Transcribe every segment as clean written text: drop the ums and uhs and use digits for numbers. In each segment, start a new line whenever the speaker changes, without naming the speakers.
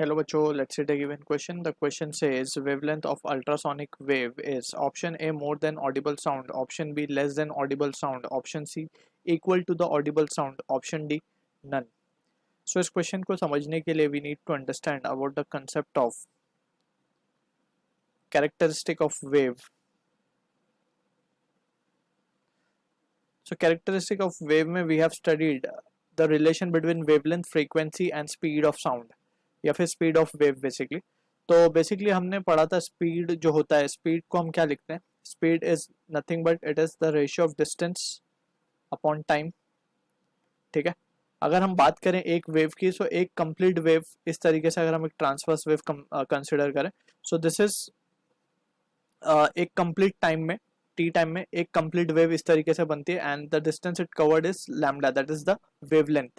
Hello बच्चों, let's see the given question. The question says wavelength of ultrasonic wave is option A more than audible sound, option B less than audible sound, option C equal to the audible sound, option D none. So इस question को समझने के लिए we need to understand about the concept of characteristic of wave. So characteristic of wave में we have studied the relation between wavelength, frequency and speed of sound या फिर speed of wave basically. तो basically हमने पढ़ा था speed जो होता है, स्पीड को हम क्या लिखते हैं? Speed is nothing but it is the ratio of distance upon time. ठीक है. अगर हम बात करें एक वेव की, सो एक कंप्लीट वेव इस तरीके से अगर हम एक ट्रांसवर्स वेव कंसिडर करें, सो दिस इज एक कंप्लीट टाइम में, टी टाइम में एक कंप्लीट वेव इस तरीके से बनती है and the distance it covered is lambda, that is the wavelength.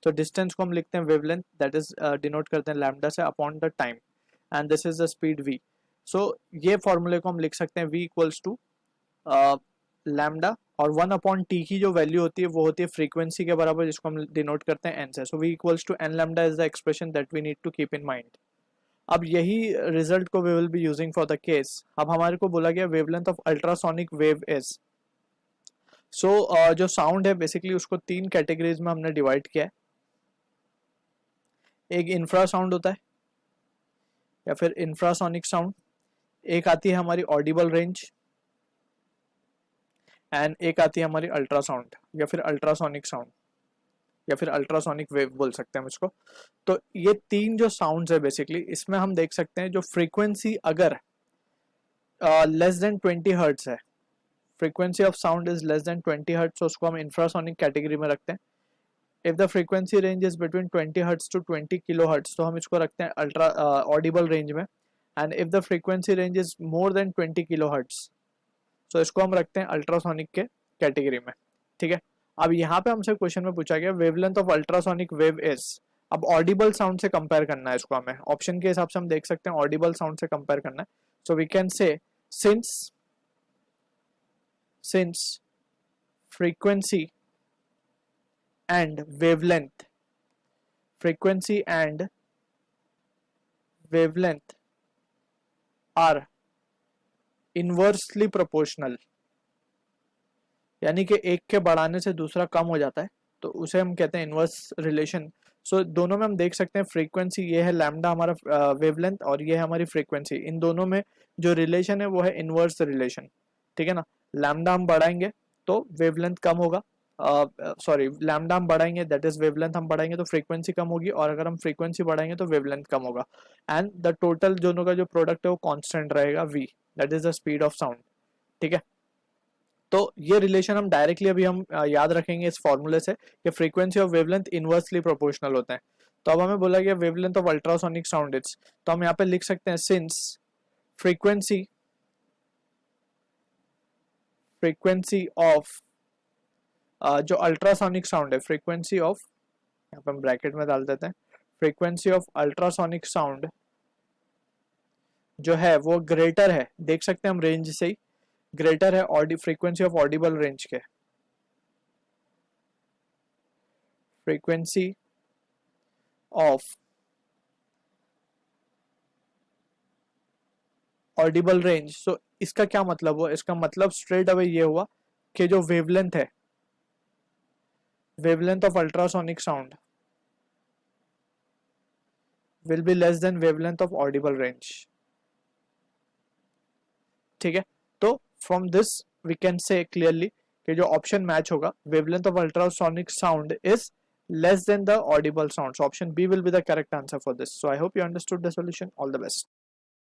तो डिस्टेंस को हम लिखते हैं वेवलेंथ, दैट इज डिनोट करते हैं लैम्डा से upon the time and this is the speed v. सो ये फॉर्मूले को हम लिख सकते हैं v इक्वल्स टू लैम्डा और 1 अपॉन टी की जो वैल्यू होती है वो होती है फ्रीक्वेंसी के बराबर, जिसको हम डिनोट करते हैं n से. So v equals to n lambda is the expression that we need to keep in mind. अब यही रिजल्ट को we will be using for the case. अब हमारे को बोला गया wavelength of ultrasonic wave is. So जो साउंड है बेसिकली उसको 3 कैटेगरीज में हमने डिवाइड किया है. एक इंफ्रा साउंड होता है या फिर इंफ्रासोनिक साउंड, एक आती है हमारी ऑडिबल रेंज एंड एक आती है हमारी अल्ट्रासाउंड या फिर अल्ट्रासोनिक साउंड या फिर अल्ट्रासोनिक वेव बोल सकते हैं इसको. तो ये 3 जो साउंड्स है बेसिकली, इसमें हम देख सकते हैं जो फ्रीक्वेंसी अगर लेस देन 20 हर्ट्ज है, frequency of sound is less than 20 hertz, तो उसको हम इंफ्रासोनिक कैटेगरी में रखते हैं. If the frequency range is between 20 hertz to 20 kilo hertz, तो हम इसको रखते हैं अल्ट्रा ऑडिबल रेंज में. And if the frequency range is more than 20 kilo hertz, तो इसको हम रखते हैं अल्ट्रासोनिक के कैटेगरी में. ठीक है. अब यहाँ पे हमसे क्वेश्चन में पूछा गया wavelength of ultrasonic wave is. अब ऑडिबल साउंड से कंपेयर करना है इसको हमें, ऑप्शन के हिसाब से हम देख सकते हैं ऑडिबल साउंड से कंपेयर करना है. So we can say since frequency and wavelength are inversely proportional, यानी कि एक के बढ़ाने से दूसरा कम हो जाता है, तो उसे हम कहते हैं इनवर्स रिलेशन. सो दोनों में हम देख सकते हैं फ्रीक्वेंसी ये है लैम्डा हमारा वेवलेंथ और ये है हमारी फ्रीक्वेंसी, इन दोनों में जो रिलेशन है वो है इनवर्स रिलेशन. ठीक है ना. लैम्डा हम बढ़ाएंगे तो वेवलेंथ कम होगा, सॉरी लैम्डा हम बढ़ाएंगे दैट इज वेवलेंथ हम बढ़ाएंगे तो फ्रीक्वेंसी कम होगी, और अगर हम फ्रीक्वेंसी बढ़ाएंगे तो वेवलेंथ कम होगा एंड द टोटल दोनों का जो प्रोडक्ट है वो कांस्टेंट रहेगा v, that is the speed of sound. ठीक है. तो ये रिलेशन हम डायरेक्टली अभी हम याद रखेंगे इस फॉर्मूले से कि फ्रीक्वेंसी और वेवलेंथ इनवर्सली प्रोपोर्शनल होते हैं. तो अब हमें बोला गया wavelength of ultrasonic sound is, तो हम यहाँ पे लिख सकते हैं सिंस फ्रीक्वेंसी ऑफ जो अल्ट्रासोनिक साउंड है, फ्रीक्वेंसी ऑफ, यहाँ पे हम ब्रैकेट में डाल देते हैं, फ्रीक्वेंसी ऑफ अल्ट्रासोनिक साउंड जो है वो ग्रेटर है, देख सकते हैं हम रेंज से ही, ग्रेटर है फ्रीक्वेंसी ऑफ ऑडिबल रेंज के. Frequency of audible range. So इसका क्या मतलब हुआ? इसका मतलब स्ट्रेट अवे ये हुआ कि जो वेवलेंथ है, wavelength of ultrasonic sound will be less than wavelength of audible range. ठीक है. तो from this we can say clearly कि जो ऑप्शन मैच होगा wavelength of ultrasonic sound is less than the audible sound. So option B will be the correct answer for this. So I hope you understood the solution. All the best.